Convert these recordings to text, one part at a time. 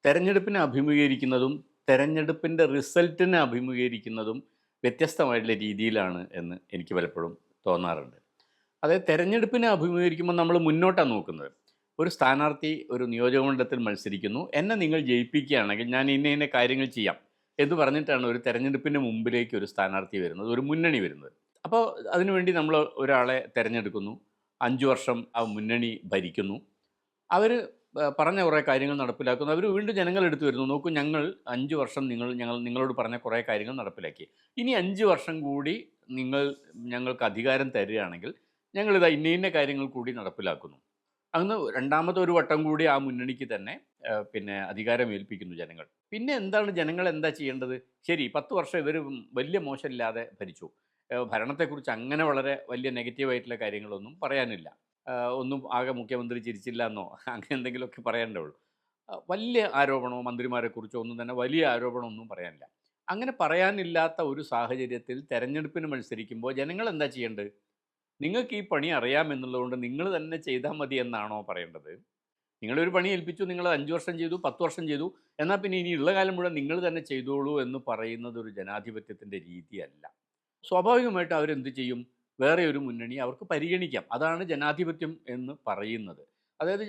തെരഞ്ഞെടുപ്പിനെ അഭിമുഖീകരിക്കുന്നതും, തെരഞ്ഞെടുപ്പിൻ്റെ റിസൾട്ടിനെ അഭിമുഖീകരിക്കുന്നതും വ്യത്യസ്തമായിട്ടുള്ള രീതിയിലാണ് എന്ന് എനിക്ക് പലപ്പോഴും തോന്നാറുണ്ട്. അതായത് തെരഞ്ഞെടുപ്പിനെ അഭിമുഖീകരിക്കുമ്പോൾ നമ്മൾ മുന്നോട്ടാണ് നോക്കുന്നത്. ഒരു സ്ഥാനാർത്ഥി ഒരു നിയോജകമണ്ഡലത്തിൽ മത്സരിക്കുന്നു. എന്നെ നിങ്ങൾ ജയിപ്പിക്കുകയാണെങ്കിൽ ഞാൻ ഇന്ന ഇന്ന കാര്യങ്ങൾ ചെയ്യാം എന്ന് പറഞ്ഞിട്ടാണ് ഒരു തെരഞ്ഞെടുപ്പിന് മുമ്പിലേക്ക് ഒരു സ്ഥാനാർത്ഥി വരുന്നത്, ഒരു മുന്നണി വരുന്നത്. അപ്പോൾ അതിനുവേണ്ടി നമ്മൾ ഒരാളെ തിരഞ്ഞെടുക്കുന്നു. 5 വർഷം ആ മുന്നണി ഭരിക്കുന്നു. അവർ പറഞ്ഞ കുറേ കാര്യങ്ങൾ നടപ്പിലാക്കുന്നു. അവർ വീണ്ടും ജനങ്ങളെടുത്ത് വരുന്നു. നോക്കൂ, ഞങ്ങൾ 5 വർഷം ഞങ്ങൾ നിങ്ങളോട് പറഞ്ഞ കുറേ കാര്യങ്ങൾ നടപ്പിലാക്കി. ഇനി 5 വർഷം കൂടി നിങ്ങൾ ഞങ്ങൾക്ക് അധികാരം തരികയാണെങ്കിൽ ഞങ്ങളിതാ ഇന്ന ഇന്ന കാര്യങ്ങൾ കൂടി നടപ്പിലാക്കുന്നു. അന്ന് രണ്ടാമത്തെ ഒരു വട്ടം കൂടി ആ മുന്നണിക്ക് തന്നെ പിന്നെ അധികാരം ഏൽപ്പിക്കുന്നു ജനങ്ങൾ. പിന്നെ എന്താണ് ജനങ്ങൾ എന്താ ചെയ്യേണ്ടത്? ശരി, 10 വർഷം ഇവർ വലിയ മോശമില്ലാതെ ഭരിച്ചു. ഭരണത്തെക്കുറിച്ച് അങ്ങനെ വളരെ വലിയ നെഗറ്റീവായിട്ടുള്ള കാര്യങ്ങളൊന്നും പറയാനില്ല. ഒന്നും ആകെ മുഖ്യമന്ത്രി ചിരിച്ചില്ല എന്നോ അങ്ങനെ എന്തെങ്കിലുമൊക്കെ പറയാനുണ്ടാവുള്ളൂ. വലിയ ആരോപണമോ മന്ത്രിമാരെക്കുറിച്ചോ ഒന്നും തന്നെ വലിയ ആരോപണമൊന്നും പറയാനില്ല. അങ്ങനെ പറയാനില്ലാത്ത ഒരു സാഹചര്യത്തിൽ തെരഞ്ഞെടുപ്പിന് മത്സരിക്കുമ്പോൾ ജനങ്ങൾ എന്താ ചെയ്യേണ്ടത്? നിങ്ങൾക്ക് ഈ പണി അറിയാമെന്നുള്ളതുകൊണ്ട് നിങ്ങൾ തന്നെ ചെയ്താൽ മതി എന്നാണോ പറയേണ്ടത്? നിങ്ങളൊരു പണി ഏൽപ്പിച്ചു, നിങ്ങൾ 5 വർഷം ചെയ്തു, 10 വർഷം ചെയ്തു, എന്നാൽ പിന്നെ ഇനിയുള്ള കാലം മുഴുവൻ നിങ്ങൾ തന്നെ ചെയ്തോളൂ എന്ന് പറയുന്നത് ഒരു ജനാധിപത്യത്തിൻ്റെ രീതിയല്ല. സ്വാഭാവികമായിട്ടും അവരെന്ത് ചെയ്യും? വേറെ ഒരു മുന്നണി അവർക്ക് പരിഗണിക്കാം. അതാണ് ജനാധിപത്യം എന്ന് പറയുന്നത്. അതായത്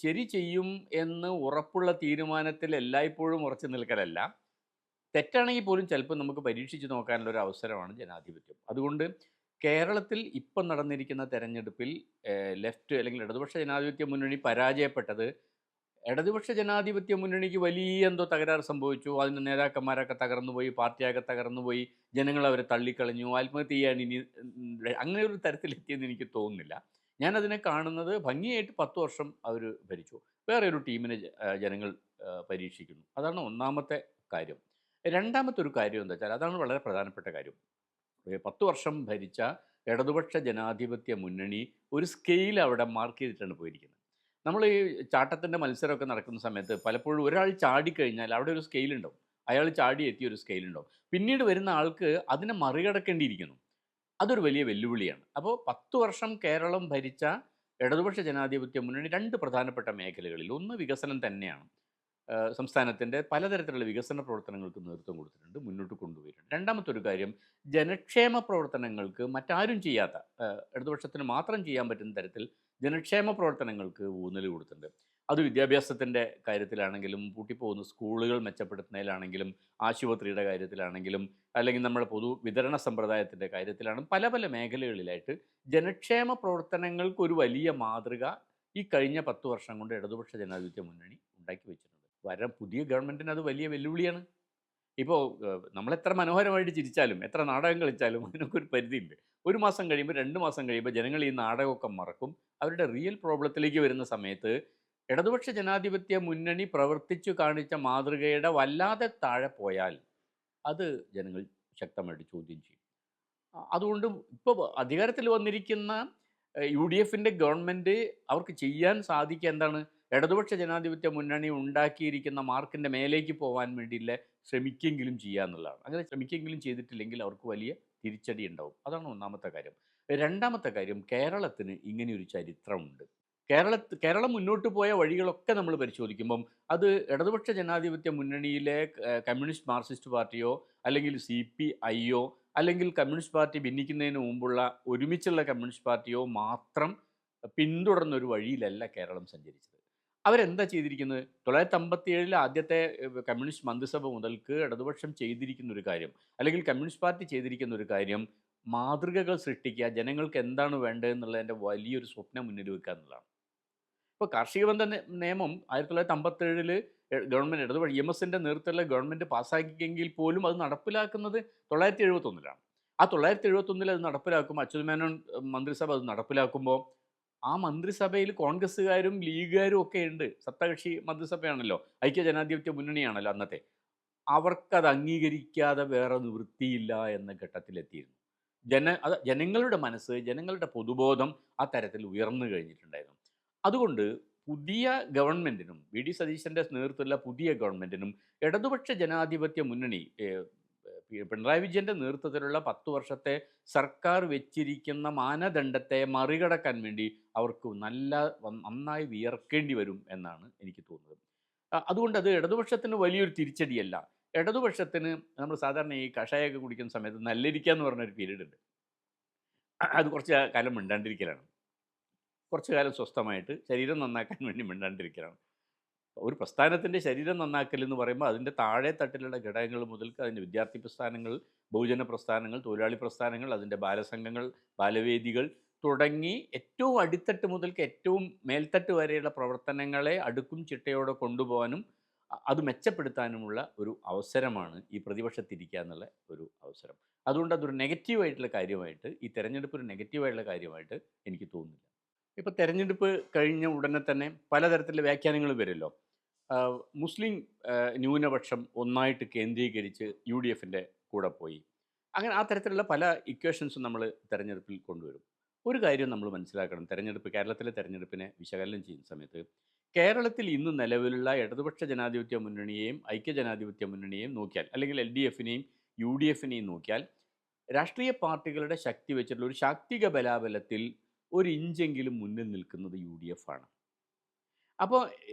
ശരി ചെയ്യും എന്ന് ഉറപ്പുള്ള തീരുമാനത്തിൽ എല്ലായ്പ്പോഴും ഉറച്ചു നിൽക്കലല്ല, തെറ്റാണെങ്കിൽ പോലും ചിലപ്പോൾ നമുക്ക് പരീക്ഷിച്ച് നോക്കാനുള്ള ഒരു അവസരമാണ് ജനാധിപത്യം. അതുകൊണ്ട് കേരളത്തിൽ ഇപ്പം നടന്നിരിക്കുന്ന തെരഞ്ഞെടുപ്പിൽ ലെഫ്റ്റ് അല്ലെങ്കിൽ ഇടതുപക്ഷ ജനാധിപത്യ മുന്നണി പരാജയപ്പെട്ടത്, ഇടതുപക്ഷ ജനാധിപത്യ മുന്നണിക്ക് വലിയ എന്തോ തകരാറ് സംഭവിച്ചു. അതിൻ്റെ നേതാക്കന്മാരൊക്കെ തകർന്നുപോയി, പാർട്ടിയൊക്കെ തകർന്നുപോയി, ജനങ്ങൾ അവരെ തള്ളിക്കളഞ്ഞു, ആത്മഹത്യ ചെയ്യാൻ ഇനി അങ്ങനെ ഒരു തരത്തിലെത്തിയെന്ന് എനിക്ക് തോന്നുന്നില്ല. ഞാനതിനെ കാണുന്നത് ഭംഗിയായിട്ട് 10 വർഷം അവർ ഭരിച്ചു. വേറെ ഒരു ടീമിനെ ജനങ്ങൾ പരീക്ഷിക്കുന്നു. അതാണ് ഒന്നാമത്തെ കാര്യം. രണ്ടാമത്തെ ഒരു കാര്യം എന്താ വെച്ചാൽ, അതാണ് വളരെ പ്രധാനപ്പെട്ട കാര്യം. 10 വർഷം ഭരിച്ച ഇടതുപക്ഷ ജനാധിപത്യ മുന്നണി ഒരു സ്കെയിൽ അവിടെ മാർക്ക് ചെയ്തിട്ടാണ് പോയിരിക്കുന്നത്. നമ്മൾ ഈ ചാട്ടത്തിൻ്റെ മത്സരമൊക്കെ നടക്കുന്ന സമയത്ത് പലപ്പോഴും ഒരാൾ ചാടിക്കഴിഞ്ഞാൽ അവിടെ ഒരു സ്കെയിലുണ്ടാവും. അയാൾ ചാടി എത്തിയ ഒരു സ്കെയിലുണ്ടാവും. പിന്നീട് വരുന്ന ആൾക്ക് അതിനെ മറികടക്കേണ്ടിയിരിക്കുന്നു. അതൊരു വലിയ വെല്ലുവിളിയാണ്. അപ്പോൾ 10 വർഷം കേരളം ഭരിച്ച ഇടതുപക്ഷ ജനാധിപത്യ മുന്നണി 2 പ്രധാനപ്പെട്ട മേഖലകളിൽ, ഒന്ന് വികസനം തന്നെയാണ്. സംസ്ഥാനത്തിൻ്റെ പലതരത്തിലുള്ള വികസന പ്രവർത്തനങ്ങൾക്ക് നേതൃത്വം കൊടുത്തിട്ടുണ്ട്, മുന്നോട്ട് കൊണ്ടുപോയിട്ടുണ്ട്. രണ്ടാമത്തെ ഒരു കാര്യം, ജനക്ഷേമ പ്രവർത്തനങ്ങൾക്ക് മറ്റാരും ചെയ്യാത്ത, ഇടതുപക്ഷത്തിന് മാത്രം ചെയ്യാൻ പറ്റുന്ന തരത്തിൽ ജനക്ഷേമ പ്രവർത്തനങ്ങൾക്ക് ഊന്നൽ കൊടുത്തിട്ടുണ്ട്. അത് വിദ്യാഭ്യാസത്തിൻ്റെ കാര്യത്തിലാണെങ്കിലും, പൂട്ടിപ്പോകുന്ന സ്കൂളുകൾ മെച്ചപ്പെടുത്തുന്നതിലാണെങ്കിലും, ആശുപത്രിയുടെ കാര്യത്തിലാണെങ്കിലും, അല്ലെങ്കിൽ നമ്മുടെ പൊതു വിതരണ സമ്പ്രദായത്തിൻ്റെ കാര്യത്തിലാണ്, പല പല മേഖലകളിലായിട്ട് ജനക്ഷേമ പ്രവർത്തനങ്ങൾക്കൊരു വലിയ മാതൃക ഈ കഴിഞ്ഞ 10 വർഷം കൊണ്ട് ഇടതുപക്ഷ ജനാധിപത്യ മുന്നണി ഉണ്ടാക്കി വെച്ചിട്ടുണ്ട്. പുതിയ ഗവൺമെൻറ്റിന് അത് വലിയ വെല്ലുവിളിയാണ്. ഇപ്പോൾ നമ്മളെത്ര മനോഹരമായിട്ട് ചിരിച്ചാലും, എത്ര നാടകം കളിച്ചാലും അതിനൊക്കെ ഒരു പരിധിയുണ്ട്. 1 മാസം കഴിയുമ്പോൾ, 2 മാസം കഴിയുമ്പോൾ ജനങ്ങൾ ഈ നാടകമൊക്കെ മറക്കും. അവരുടെ റിയൽ പ്രോബ്ലത്തിലേക്ക് വരുന്ന സമയത്ത് ഇടതുപക്ഷ ജനാധിപത്യ മുന്നണി പ്രവർത്തിച്ചു കാണിച്ച മാതൃകയുടെ വല്ലാതെ താഴെ പോയാൽ അത് ജനങ്ങൾ ശക്തമായിട്ട് ചോദ്യം ചെയ്യും. അതുകൊണ്ട് ഇപ്പോൾ അധികാരത്തിൽ വന്നിരിക്കുന്ന യു.ഡി.എഫിൻ്റെ ഗവൺമെൻറ് അവർക്ക് ചെയ്യാൻ സാധിക്കുക എന്താണ്? ഇടതുപക്ഷ ജനാധിപത്യ മുന്നണി ഉണ്ടാക്കിയിരിക്കുന്ന മാർക്കിൻ്റെ മേലേക്ക് പോകാൻ വേണ്ടിയുള്ള ശ്രമിക്കെങ്കിലും ചെയ്യുക എന്നുള്ളതാണ്. അങ്ങനെ ശ്രമിക്കെങ്കിലും ചെയ്തിട്ടില്ലെങ്കിൽ അവർക്ക് വലിയ തിരിച്ചടി ഉണ്ടാവും. അതാണ് ഒന്നാമത്തെ കാര്യം. രണ്ടാമത്തെ കാര്യം, കേരളത്തിന് ഇങ്ങനെയൊരു ചരിത്രമുണ്ട്. കേരളം മുന്നോട്ട് പോയ വഴികളൊക്കെ നമ്മൾ പരിശോധിക്കുമ്പം അത് ഇടതുപക്ഷ ജനാധിപത്യ മുന്നണിയിലെ കമ്മ്യൂണിസ്റ്റ് മാർക്സിസ്റ്റ് പാർട്ടിയോ അല്ലെങ്കിൽ CPIയോ അല്ലെങ്കിൽ കമ്മ്യൂണിസ്റ്റ് പാർട്ടി ഭിന്നിക്കുന്നതിന് മുമ്പുള്ള ഒരുമിച്ചുള്ള കമ്മ്യൂണിസ്റ്റ് പാർട്ടിയോ മാത്രം പിന്തുടർന്നൊരു വഴിയിലല്ല കേരളം സഞ്ചരിച്ചത്. അവരെന്താ ചെയ്തിരിക്കുന്നത്? 1957 ആദ്യത്തെ കമ്മ്യൂണിസ്റ്റ് മന്ത്രിസഭ മുതൽക്ക് ഇടതുപക്ഷം ചെയ്തിരിക്കുന്ന ഒരു കാര്യം, അല്ലെങ്കിൽ കമ്മ്യൂണിസ്റ്റ് പാർട്ടി ചെയ്തിരിക്കുന്ന ഒരു കാര്യം, മാതൃകകൾ സൃഷ്ടിക്കുക, ജനങ്ങൾക്ക് എന്താണ് വേണ്ടതെന്നുള്ളതിൻ്റെ വലിയൊരു സ്വപ്നം മുന്നിൽ വെക്കുക എന്നുള്ളതാണ്. ഇപ്പോൾ കാർഷിക ബന്ധ നിയമം 1957 ഗവൺമെൻറ് ഇടതുപക്ഷ EMSൻ്റെ നേതൃത്വത്തിലുള്ള ഗവൺമെൻറ് പാസ്സാക്കിയെങ്കിൽ പോലും അത് നടപ്പിലാക്കുന്നത് 1971 ആ 1971 അത് നടപ്പിലാക്കുമ്പോൾ, അച്യുതമേനോൻ മന്ത്രിസഭ അത് നടപ്പിലാക്കുമ്പോൾ, ആ മന്ത്രിസഭയിൽ കോൺഗ്രസ്സുകാരും ലീഗുകാരും ഒക്കെ ഉണ്ട്. സപ്തകക്ഷി മന്ത്രിസഭയാണല്ലോ, ഐക്യ ജനാധിപത്യ മുന്നണിയാണല്ലോ അന്നത്തെ. അവർക്കത് അംഗീകരിക്കാതെ വേറെ നിവൃത്തിയില്ല എന്ന ഘട്ടത്തിലെത്തിയിരുന്നു. ജനങ്ങളുടെ മനസ്സ്, ജനങ്ങളുടെ പൊതുബോധം ആ തരത്തിൽ ഉയർന്നു കഴിഞ്ഞിട്ടുണ്ടായിരുന്നു. അതുകൊണ്ട് പുതിയ ഗവൺമെൻറ്റിനും, വി.ഡി. സതീശൻ്റെ നേതൃത്വത്തിലുള്ള പുതിയ ഗവൺമെൻറ്റിനും ഇടതുപക്ഷ ജനാധിപത്യ മുന്നണി, പിണറായി വിജയൻ്റെ നേതൃത്വത്തിലുള്ള 10 വർഷത്തെ സർക്കാർ വെച്ചിരിക്കുന്ന മാനദണ്ഡത്തെ മറികടക്കാൻ വേണ്ടി അവർക്ക് നന്നായി വിയർക്കേണ്ടി വരും എന്നാണ് എനിക്ക് തോന്നുന്നത്. അതുകൊണ്ട് അത് ഇടതുപക്ഷത്തിന് വലിയൊരു തിരിച്ചടിയല്ല. ഇടതുപക്ഷത്തിന് നമ്മൾ സാധാരണ ഈ കഷായമൊക്കെ കുടിക്കുന്ന സമയത്ത് നല്ലിരിക്ക എന്ന് പറഞ്ഞൊരു പീരീഡ് ഉണ്ട്. അത് കുറച്ച് കാലം മിണ്ടാണ്ടിരിക്കലാണ്. കുറച്ച് കാലം സ്വസ്ഥമായിട്ട് ശരീരം നന്നാക്കാൻ വേണ്ടി മിണ്ടാണ്ടിരിക്കലാണ്. ഒരു പ്രസ്ഥാനത്തിൻ്റെ ശരീരം നന്നാക്കൽ എന്ന് പറയുമ്പോൾ അതിൻ്റെ താഴെ തട്ടിലുള്ള ഘടകങ്ങൾ മുതൽക്ക് അതിൻ്റെ വിദ്യാർത്ഥി പ്രസ്ഥാനങ്ങൾ, ബഹുജന പ്രസ്ഥാനങ്ങൾ, തൊഴിലാളി പ്രസ്ഥാനങ്ങൾ, അതിൻ്റെ ബാലസംഘങ്ങൾ, ബാലവേദികൾ തുടങ്ങി ഏറ്റവും അടിത്തട്ട് മുതൽക്ക് ഏറ്റവും മേൽത്തട്ട് വരെയുള്ള പ്രവർത്തനങ്ങളെ അടുക്കും ചിട്ടയോടെ കൊണ്ടുപോകാനും അത് മെച്ചപ്പെടുത്താനുമുള്ള ഒരു അവസരമാണ് ഈ പ്രതിപക്ഷത്തിരിക്കുക എന്നുള്ള ഒരു അവസരം. അതുകൊണ്ട് അതൊരു നെഗറ്റീവായിട്ടുള്ള കാര്യമായിട്ട്, ഈ തെരഞ്ഞെടുപ്പ് ഒരു നെഗറ്റീവായിട്ടുള്ള കാര്യമായിട്ട് എനിക്ക് തോന്നുന്നില്ല. ഇപ്പോൾ തെരഞ്ഞെടുപ്പ് കഴിഞ്ഞ ഉടനെ തന്നെ പലതരത്തിലുള്ള വ്യാഖ്യാനങ്ങൾ വരുമല്ലോ. മുസ്ലിം ന്യൂനപക്ഷം ഒന്നായിട്ട് കേന്ദ്രീകരിച്ച് യു ഡി എഫിൻ്റെ കൂടെ പോയി. അങ്ങനെ ആ തരത്തിലുള്ള പല ഇക്വേഷൻസും നമ്മൾ തെരഞ്ഞെടുപ്പിൽ കൊണ്ടുവരും. ഒരു കാര്യം നമ്മൾ മനസ്സിലാക്കണം, കേരളത്തിലെ തെരഞ്ഞെടുപ്പിനെ വിശകലനം ചെയ്യുന്ന സമയത്ത് കേരളത്തിൽ ഇന്ന് നിലവിലുള്ള ഇടതുപക്ഷ ജനാധിപത്യ മുന്നണിയെയും ഐക്യജനാധിപത്യ മുന്നണിയെയും നോക്കിയാൽ, അല്ലെങ്കിൽ എൽ ഡി എഫിനെയും യു ഡി എഫിനെയും നോക്കിയാൽ, രാഷ്ട്രീയ പാർട്ടികളുടെ ശക്തി വെച്ചിട്ടുള്ള ഒരു ശാക്തിക ബലാബലത്തിൽ ഒരു ഇഞ്ചെങ്കിലും മുന്നിൽ നിൽക്കുന്നത് യു ഡി എഫ് ആണ്. അപ്പോൾ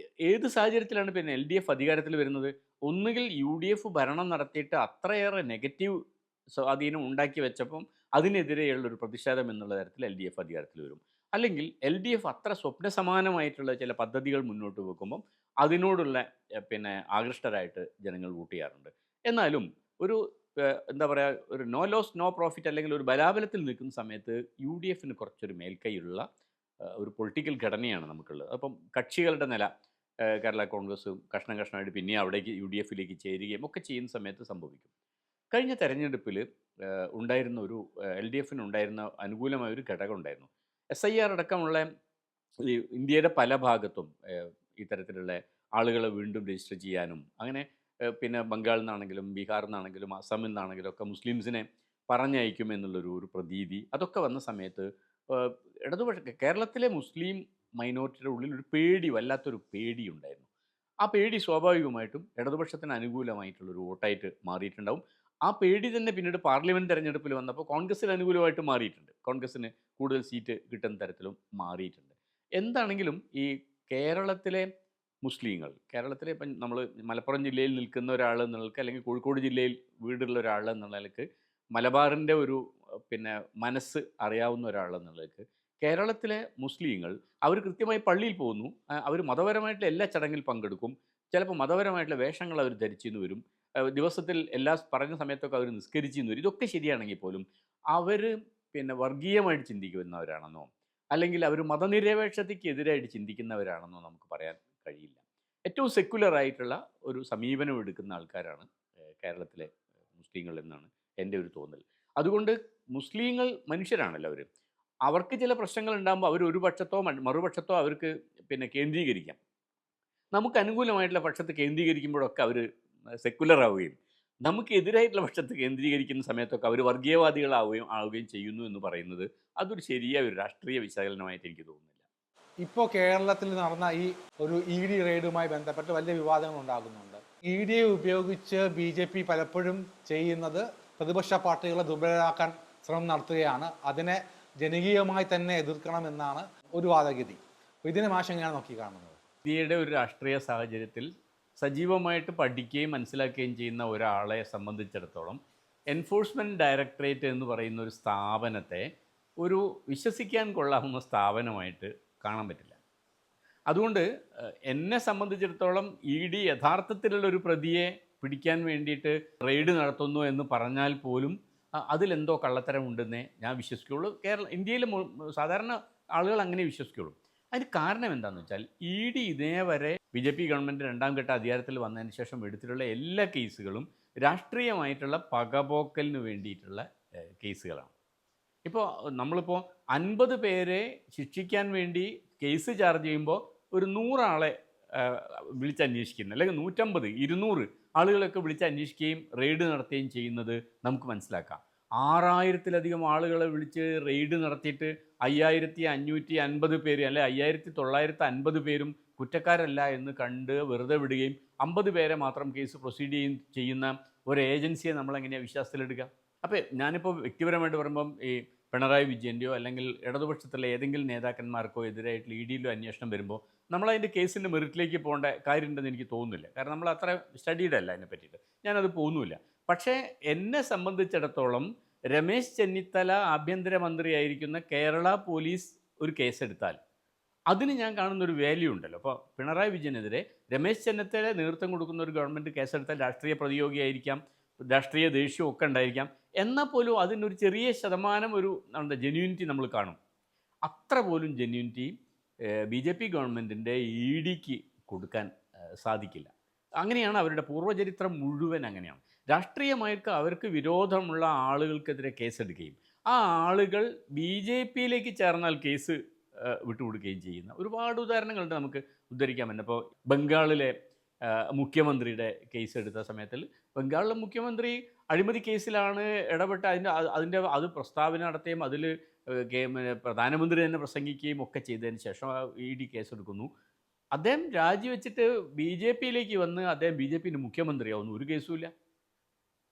ഏത് സാഹചര്യത്തിലാണ് പിന്നെ എൽ ഡി എഫ് അധികാരത്തിൽ വരുന്നത്? ഒന്നുകിൽ യു ഡി എഫ് ഭരണം നടത്തിയിട്ട് അത്രയേറെ നെഗറ്റീവ് സ്വാധീനം ഉണ്ടാക്കി വെച്ചപ്പം അതിനെതിരെയുള്ളൊരു പ്രതിഷേധം എന്നുള്ള തരത്തിൽ എൽ ഡി എഫ് അധികാരത്തിൽ വരും. അല്ലെങ്കിൽ എൽ ഡി എഫ് അത്ര സ്വപ്നസമാനമായിട്ടുള്ള ചില പദ്ധതികൾ മുന്നോട്ട് വെക്കുമ്പം അതിനോടുള്ള ആകൃഷ്ടരായിട്ട് ജനങ്ങൾ വോട്ട് ചെയ്യാറുണ്ട്. എന്നാലും ഒരു എന്താ പറയുക, ഒരു നോ ലോസ് നോ പ്രോഫിറ്റ് അല്ലെങ്കിൽ ഒരു ബലാബലത്തിൽ നിൽക്കുന്ന സമയത്ത് യു ഡി എഫിന് കുറച്ചൊരു മേൽക്കൈയുള്ള ഒരു പൊളിറ്റിക്കൽ ഘടനയാണ് നമുക്കുള്ളത്. അപ്പം കക്ഷികളുടെ നില, കേരള കോൺഗ്രസും കഷ്ണം കഷ്ണമായിട്ട് പിന്നെ അവിടേക്ക് യു ഡി എഫിലേക്ക് ചേരുകയും ഒക്കെ ചെയ്യുന്ന സമയത്ത് സംഭവിക്കും. കഴിഞ്ഞ തെരഞ്ഞെടുപ്പിൽ ഉണ്ടായിരുന്ന ഒരു എൽ ഡി എഫിന് ഉണ്ടായിരുന്ന അനുകൂലമായ ഒരു ഘടകം ഉണ്ടായിരുന്നു. SIR അടക്കമുള്ള ഈ ഇന്ത്യയുടെ പല ഭാഗത്തും ഇത്തരത്തിലുള്ള ആളുകളെ വീണ്ടും രജിസ്റ്റർ ചെയ്യാനും അങ്ങനെ പിന്നെ ബംഗാളിൽ നിന്നാണെങ്കിലും ബീഹാറിൽ നിന്നാണെങ്കിലും അസമിൽ നിന്നാണെങ്കിലും ഒക്കെ മുസ്ലിംസിനെ പറഞ്ഞയക്കും എന്നുള്ളൊരു പ്രതീതി അതൊക്കെ വന്ന സമയത്ത് കേരളത്തിലെ മുസ്ലിം മൈനോറിറ്റിയുടെ ഉള്ളിൽ ഒരു പേടി, വല്ലാത്തൊരു പേടി ഉണ്ടായിരുന്നു. ആ പേടി സ്വാഭാവികമായിട്ടും ഇടതുപക്ഷത്തിന് അനുകൂലമായിട്ടുള്ളൊരു വോട്ടായിട്ട് മാറിയിട്ടുണ്ടാവും. ആ പേടി തന്നെ പിന്നീട് പാർലമെൻറ്റ് തെരഞ്ഞെടുപ്പിൽ വന്നപ്പോൾ കോൺഗ്രസിന് അനുകൂലമായിട്ട് മാറിയിട്ടുണ്ട്. കോൺഗ്രസിന് കൂടുതൽ സീറ്റ് കിട്ടുന്ന തരത്തിലും മാറിയിട്ടുണ്ട്. എന്താണെങ്കിലും ഈ കേരളത്തിലെ മുസ്ലിങ്ങൾ, കേരളത്തിലെ ഇപ്പം നമ്മൾ മലപ്പുറം ജില്ലയിൽ നിൽക്കുന്ന ഒരാൾ എന്നുള്ളക്ക്, അല്ലെങ്കിൽ കോഴിക്കോട് ജില്ലയിൽ വീടുള്ള ഒരാൾ എന്നുള്ളതിലേക്ക്, മലബാറിൻ്റെ ഒരു മനസ്സ് അറിയാവുന്ന ഒരാൾ എന്നുള്ളതിലേക്ക്, കേരളത്തിലെ മുസ്ലിങ്ങൾ അവർ കൃത്യമായി പള്ളിയിൽ പോകുന്നു, അവർ മതപരമായിട്ടുള്ള എല്ലാ ചടങ്ങിൽ പങ്കെടുക്കും, ചിലപ്പോൾ മതപരമായിട്ടുള്ള വേഷങ്ങൾ അവർ ധരിച്ചെന്ന് വരും, ദിവസത്തിൽ എല്ലാ പറഞ്ഞ സമയത്തൊക്കെ അവർ നിസ്കരിച്ചെന്ന് വരും. ഇതൊക്കെ ശരിയാണെങ്കിൽ പോലും അവർ വർഗീയമായിട്ട് ചിന്തിക്കുന്നവരാണെന്നോ അല്ലെങ്കിൽ അവർ മതനിരപേക്ഷതയ്ക്ക് എതിരായിട്ട് ചിന്തിക്കുന്നവരാണെന്നോ നമുക്ക് പറയാൻ കഴിയില്ല. ഏറ്റവും സെക്യുലർ ആയിട്ടുള്ള ഒരു സമീപനം എടുക്കുന്ന ആൾക്കാരാണ് കേരളത്തിലെ മുസ്ലിങ്ങൾ എന്നാണ് എൻ്റെ ഒരു തോന്നൽ. അതുകൊണ്ട് മുസ്ലിങ്ങൾ മനുഷ്യരാണല്ലോ അവർ. അവർക്ക് ചില പ്രശ്നങ്ങൾ ഉണ്ടാകുമ്പോൾ അവർ ഒരു പക്ഷത്തോ മറുപക്ഷത്തോ അവർക്ക് കേന്ദ്രീകരിക്കാം. നമുക്ക് അനുകൂലമായിട്ടുള്ള പക്ഷത്ത് കേന്ദ്രീകരിക്കുമ്പോഴൊക്കെ അവർ സെക്യുലർ ആവുകയും നമുക്ക് എതിരായിട്ടുള്ള പക്ഷത്ത് കേന്ദ്രീകരിക്കുന്ന സമയത്തൊക്കെ അവർ വർഗീയവാദികളാവുകയും ചെയ്യുന്നു എന്ന് പറയുന്നത് അതൊരു ശരിയായ ഒരു രാഷ്ട്രീയ വിശകലനമായിട്ട് എനിക്ക് തോന്നുന്നില്ല. ഇപ്പോൾ കേരളത്തിൽ നടന്ന ഈ ഒരു ED റെയ്ഡുമായി ബന്ധപ്പെട്ട് വലിയ വിവാദങ്ങൾ ഉണ്ടാകുന്നുണ്ട്. ED ഉപയോഗിച്ച് BJP പലപ്പോഴും ചെയ്യുന്നത് പ്രതിപക്ഷ പാർട്ടികളെ ദുർബലരാക്കാൻ ശ്രമം നടത്തുകയാണ്. അതിനെ ജനകീയമായി തന്നെ എതിർക്കണമെന്നാണ് ഒരു വാദഗതി. ഇതിനെ മാഷ് എങ്ങനെയാണ് നോക്കി കാണുന്നത്? ഇന്ത്യയുടെ ഒരു രാഷ്ട്രീയ സാഹചര്യത്തിൽ സജീവമായിട്ട് പഠിക്കുകയും മനസ്സിലാക്കുകയും ചെയ്യുന്ന ഒരാളെ സംബന്ധിച്ചിടത്തോളം എൻഫോഴ്സ്മെൻറ്റ് ഡയറക്ടറേറ്റ് എന്ന് പറയുന്ന ഒരു സ്ഥാപനത്തെ ഒരു വിശ്വസിക്കാൻ കൊള്ളാവുന്ന സ്ഥാപനമായിട്ട് കാണാൻ പറ്റില്ല. അതുകൊണ്ട് എന്നെ സംബന്ധിച്ചിടത്തോളം ED യഥാർത്ഥത്തിലുള്ളൊരു പ്രതിയെ പിടിക്കാൻ വേണ്ടിയിട്ട് റെയ്ഡ് നടത്തുന്നു എന്ന് പറഞ്ഞാൽ പോലും അതിലെന്തോ കള്ളത്തരം ഉണ്ടെന്നേ ഞാൻ വിശ്വസിക്കുകയുള്ളൂ. ഇന്ത്യയിലെ സാധാരണ ആളുകൾ അങ്ങനെ വിശ്വസിക്കുകയുള്ളൂ. അതിന് കാരണം എന്താണെന്ന് വെച്ചാൽ ED ഇതേവരെ BJP ഗവൺമെൻറ് രണ്ടാം ഘട്ട അധികാരത്തിൽ വന്നതിന് ശേഷം എടുത്തിട്ടുള്ള എല്ലാ കേസുകളും രാഷ്ട്രീയമായിട്ടുള്ള പകപോക്കലിന് വേണ്ടിയിട്ടുള്ള കേസുകളാണ്. ഇപ്പോൾ നമ്മളിപ്പോൾ 50 പേരെ ശിക്ഷിക്കാൻ വേണ്ടി കേസ് ചാർജ് ചെയ്യുമ്പോൾ ഒരു 100 ആളെ വിളിച്ചന്വേഷിക്കുന്നു, അല്ലെങ്കിൽ 150, 200 ആളുകളൊക്കെ വിളിച്ചന്വേഷിക്കുകയും റെയ്ഡ് നടത്തുകയും ചെയ്യുന്നത് നമുക്ക് മനസ്സിലാക്കാം. 6000-ലധികം ആളുകളെ വിളിച്ച് റെയ്ഡ് നടത്തിയിട്ട് 5550 പേര് അല്ലെ 5950 പേരും കുറ്റക്കാരല്ല എന്ന് കണ്ട് വെറുതെ വിടുകയും 50 പേരെ മാത്രം കേസ് പ്രൊസീഡ് ചെയ്യുന്ന ഒരു ഏജൻസിയെ നമ്മളെങ്ങനെയാണ് വിശ്വാസത്തിലെടുക്കുക? അപ്പോൾ ഞാനിപ്പോൾ വ്യക്തിപരമായിട്ട് പറയുമ്പം ഈ പിണറായി വിജയൻ്റെയോ അല്ലെങ്കിൽ ഇടതുപക്ഷത്തിലെ ഏതെങ്കിലും നേതാക്കന്മാർക്കോ എതിരായിട്ടുള്ള EDയിലോ അന്വേഷണം വരുമ്പോൾ നമ്മളതിൻ്റെ കേസിൻ്റെ മെറിറ്റിലേക്ക് പോകേണ്ട കാര്യമുണ്ടെന്ന് എനിക്ക് തോന്നുന്നില്ല. കാരണം നമ്മൾ അത്ര സ്റ്റഡീഡ് അല്ല അതിനെ പറ്റിയിട്ട്. ഞാനത് പോകുന്നുമില്ല. പക്ഷേ എന്നെ സംബന്ധിച്ചിടത്തോളം രമേശ് ചെന്നിത്തല ആഭ്യന്തരമന്ത്രിയായിരിക്കുന്ന കേരള പോലീസ് ഒരു കേസെടുത്താൽ അതിന് ഞാൻ കാണുന്ന ഒരു വാല്യൂ ഉണ്ടല്ലോ. അപ്പോൾ പിണറായി വിജയനെതിരെ രമേശ് ചെന്നിത്തല നേതൃത്വം കൊടുക്കുന്ന ഒരു ഗവൺമെൻറ് കേസെടുത്താൽ രാഷ്ട്രീയ പ്രതിയോഗിയായിരിക്കാം, രാഷ്ട്രീയ ദേഷ്യമൊക്കെ ഉണ്ടായിരിക്കാം, എന്നാൽ പോലും അതിനൊരു ചെറിയ ശതമാനം ഒരു എന്താ ജെന്യൂനിറ്റി നമ്മൾ കാണും. അത്ര പോലും ജെന്യൂനിറ്റി BJP ഗവൺമെൻറ്റിൻ്റെ EDക്ക് കൊടുക്കാൻ സാധിക്കില്ല. അങ്ങനെയാണ് അവരുടെ പൂർവ്വചരിത്രം മുഴുവൻ അങ്ങനെയാണ്. രാഷ്ട്രീയമായിട്ട് അവർക്ക് വിരോധമുള്ള ആളുകൾക്കെതിരെ കേസെടുക്കുകയും ആ ആളുകൾ BJPയിലേക്ക് ചേർന്നാൽ കേസ് വിട്ടുകൊടുക്കുകയും ചെയ്യുന്ന ഒരുപാട് ഉദാഹരണങ്ങളുണ്ട് നമുക്ക് ഉദ്ധരിക്കാൻ പറ്റും. ഇപ്പോൾ ബംഗാളിലെ മുഖ്യമന്ത്രിയുടെ കേസ് എടുത്ത സമയത്തിൽ ബംഗാളിലെ മുഖ്യമന്ത്രി അഴിമതി കേസിലാണ് ഇടപെട്ട് അത് പ്രസ്താവന നടത്തുകയും അതിൽ പ്രധാനമന്ത്രി തന്നെ പ്രസംഗിക്കുകയും ഒക്കെ ചെയ്തതിന് ശേഷം ED കേസെടുക്കുന്നു. അദ്ദേഹം രാജിവെച്ചിട്ട് BJPയിലേക്ക് വന്ന് അദ്ദേഹം BJPൻ്റെ മുഖ്യമന്ത്രിയാവുന്നു. ഒരു കേസുമില്ല.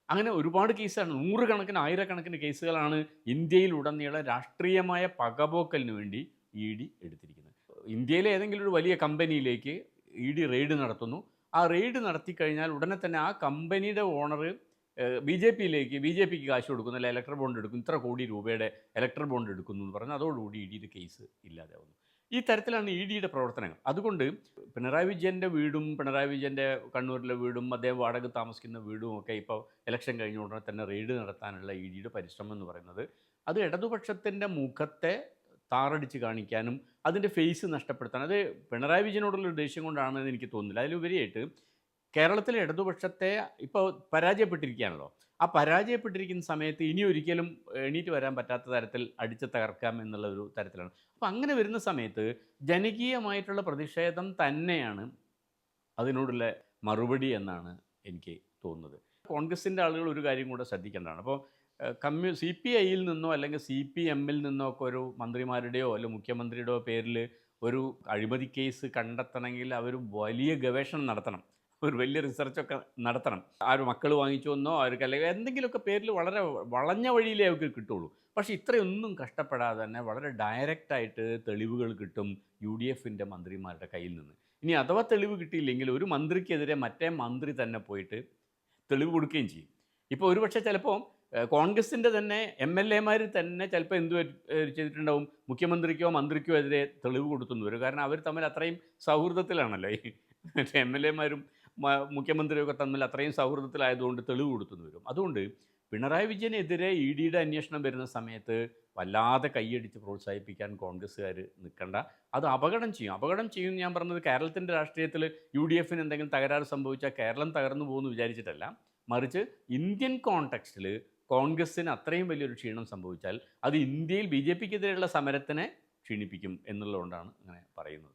അങ്ങനെ ഒരുപാട് കേസാണ്, നൂറുകണക്കിന് ആയിരക്കണക്കിന് കേസുകളാണ് ഇന്ത്യയിലുടനീളം രാഷ്ട്രീയമായ പകപോക്കലിന് വേണ്ടി ED എടുത്തിരിക്കുന്നത്. ഇന്ത്യയിലെ ഏതെങ്കിലും ഒരു വലിയ കമ്പനിയിലേക്ക് ED റെയ്ഡ് നടത്തുന്നു. ആ റെയ്ഡ് നടത്തിക്കഴിഞ്ഞാൽ ഉടനെ തന്നെ ആ കമ്പനിയുടെ ഓണർ BJPക്ക് കാശ് കൊടുക്കുന്നു, അല്ല ഇലക്ട്രൽ ബോണ്ട് എടുക്കുന്നു, ഇത്ര കോടി രൂപയുടെ ഇലക്ട്രൽ ബോണ്ട് എടുക്കുന്നു എന്ന് പറഞ്ഞാൽ അതോടുകൂടി EDയുടെ കേസ് ഇല്ലാതാവുന്നു. ഈ തരത്തിലാണ് EDയുടെ പ്രവർത്തനങ്ങൾ. അതുകൊണ്ട് പിണറായി വിജയൻ്റെ വീടും പിണറായി വിജയൻ്റെ കണ്ണൂരിലെ വീടും അദ്ദേഹം വാടക താമസിക്കുന്ന വീടും ഒക്കെ ഇപ്പോൾ ഇലക്ഷൻ കഴിഞ്ഞ ഉടനെ തന്നെ റെയ്ഡ് നടത്താനുള്ള EDയുടെ പരിശ്രമം എന്ന് പറയുന്നത് അത് ഇടതുപക്ഷത്തിൻ്റെ മുഖത്തെ താറടിച്ച് കാണിക്കാനും അതിൻ്റെ ഫേസ് നഷ്ടപ്പെടുത്താൻ, അത് പിണറായി വിജയനോടുള്ളൊരു ദേഷ്യം കൊണ്ടാണെന്ന് എനിക്ക് തോന്നുന്നില്ല. അതിലുപരിയായിട്ട് കേരളത്തിലെ ഇടതുപക്ഷത്തെ ഇപ്പോൾ പരാജയപ്പെട്ടിരിക്കുകയാണല്ലോ. ആ പരാജയപ്പെട്ടിരിക്കുന്ന സമയത്ത് ഇനി ഒരിക്കലും എണീറ്റ് വരാൻ പറ്റാത്ത തരത്തിൽ അടിച്ച് തകർക്കാം എന്നുള്ള ഒരു തരത്തിലാണ്. അപ്പോൾ അങ്ങനെ വരുന്ന സമയത്ത് ജനകീയമായിട്ടുള്ള പ്രതിഷേധം തന്നെയാണ് അതിനോടുള്ള മറുപടി എന്നാണ് എനിക്ക് തോന്നുന്നത്. കോൺഗ്രസിൻ്റെ ആളുകൾ ഒരു കാര്യം കൂടെ ശ്രദ്ധിക്കേണ്ടതാണ്. അപ്പോൾ CPIയിൽ നിന്നോ അല്ലെങ്കിൽ CPMൽ നിന്നോ ഒക്കെ ഒരു മന്ത്രിമാരുടെയോ അല്ലെങ്കിൽ മുഖ്യമന്ത്രിയുടെയോ പേരിൽ ഒരു അഴിമതി കേസ് കണ്ടെത്തണമെങ്കിൽ അവർ വലിയ ഗവേഷണം നടത്തണം, ഒരു വലിയ റിസർച്ചൊക്കെ നടത്തണം. ആര് മക്കൾ വാങ്ങിച്ചു എന്നോ അവർക്ക് അല്ലെങ്കിൽ എന്തെങ്കിലുമൊക്കെ പേരിൽ വളരെ വളഞ്ഞ വഴിയിലേ അവർക്ക് കിട്ടുള്ളൂ. പക്ഷേ ഇത്രയൊന്നും കഷ്ടപ്പെടാതെ തന്നെ വളരെ ഡയറക്റ്റായിട്ട് തെളിവുകൾ കിട്ടും UDFൻ്റെ മന്ത്രിമാരുടെ കയ്യിൽ നിന്ന്. ഇനി അഥവാ തെളിവ് കിട്ടിയില്ലെങ്കിൽ ഒരു മന്ത്രിക്കെതിരെ മറ്റേ മന്ത്രി തന്നെ പോയിട്ട് തെളിവ് കൊടുക്കുകയും ചെയ്യും. ഇപ്പോൾ ഒരുപക്ഷെ ചിലപ്പോൾ കോൺഗ്രസിൻ്റെ തന്നെ MLAമാർ തന്നെ ചിലപ്പോൾ എന്ത് ചെയ്തിട്ടുണ്ടാവും, മുഖ്യമന്ത്രിക്കോ മന്ത്രിക്കോ എതിരെ തെളിവ് കൊടുത്തുന്നു വരും. കാരണം അവർ തമ്മിൽ അത്രയും സൗഹൃദത്തിലാണല്ലോ. ഈ MLAമാരും മുഖ്യമന്ത്രിയൊക്കെ തമ്മിൽ അത്രയും സൗഹൃദത്തിലായതുകൊണ്ട് തെളിവ് കൊടുത്തുന്നു വരും. അതുകൊണ്ട് പിണറായി വിജയനെതിരെ EDയുടെ അന്വേഷണം വരുന്ന സമയത്ത് വല്ലാതെ കൈയടിച്ച് പ്രോത്സാഹിപ്പിക്കാൻ കോൺഗ്രസ്സുകാർ നിൽക്കണ്ട. അത് അപകടം ചെയ്യും. ഞാൻ പറഞ്ഞത് കേരളത്തിൻ്റെ രാഷ്ട്രീയത്തിൽ UDFന് എന്തെങ്കിലും തകരാറ് സംഭവിച്ചാൽ കേരളം തകർന്നു പോകുമെന്ന് വിചാരിച്ചിട്ടല്ല, മറിച്ച് ഇന്ത്യൻ കോണ്ടെക്സ്റ്റിൽ കോൺഗ്രസ്സിന് അത്രയും വലിയൊരു ക്ഷീണം സംഭവിച്ചാൽ അത് ഇന്ത്യയിൽ BJPക്കെതിരെയുള്ള സമരത്തിനെ ക്ഷീണിപ്പിക്കും എന്നുള്ളതുകൊണ്ടാണ് അങ്ങനെ പറയുന്നത്.